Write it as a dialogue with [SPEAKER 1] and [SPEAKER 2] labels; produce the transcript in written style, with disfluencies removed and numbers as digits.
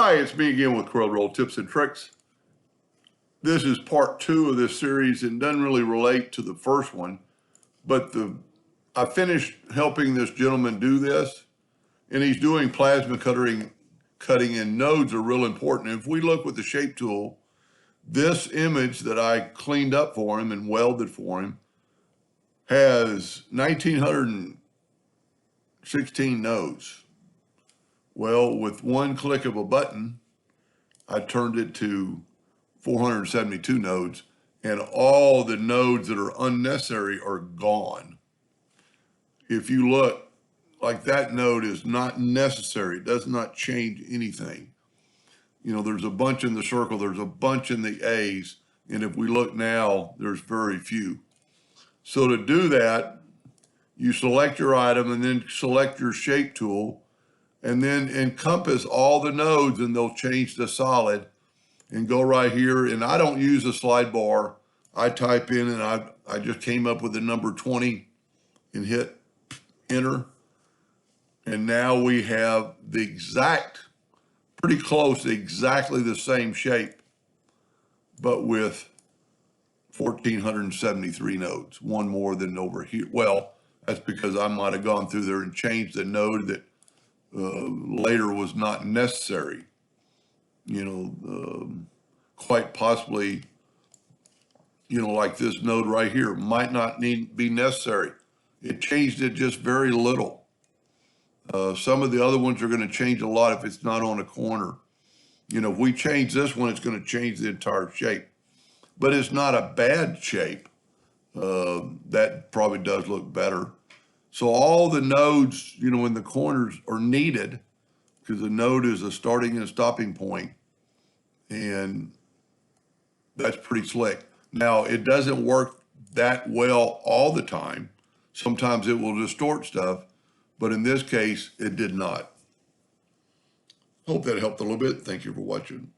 [SPEAKER 1] Hi, it's me again with Corel Tips and Tricks. This is part 2 of this series and doesn't really relate to the first one, but I finished helping this gentleman do this, and he's doing plasma cutting, and nodes are real important. If we look with the shape tool, this image that I cleaned up for him and welded for him has 1,916 nodes. Well, with one click of a button, I turned it to 472 nodes, and all the nodes that are unnecessary are gone. If you look, like that node is not necessary, it does not change anything. You know, there's a bunch in the circle, there's a bunch in the A's, and if we look now, there's very few. So to do that, you select your item and then select your shape tool, and then encompass all the nodes, and they'll change to solid. And go right here, and I don't use a slide bar. I type in, and I just came up with the number 20 and hit enter. And now we have the pretty close, exactly the same shape, but with 1,473 nodes, one more than over here. Well, that's because I might have gone through there and changed the node that later was not necessary. You know, quite possibly, you know, like this node right here might not be necessary. It changed it just very little. Some of the other ones are going to change a lot if it's not on a corner. You know, if we change this one, it's going to change the entire shape. But it's not a bad shape. That probably does look better. So all the nodes, you know, in the corners are needed because the node is a starting and a stopping point. And that's pretty slick. Now, it doesn't work that well all the time. Sometimes it will distort stuff, but in this case, it did not. Hope that helped a little bit. Thank you for watching.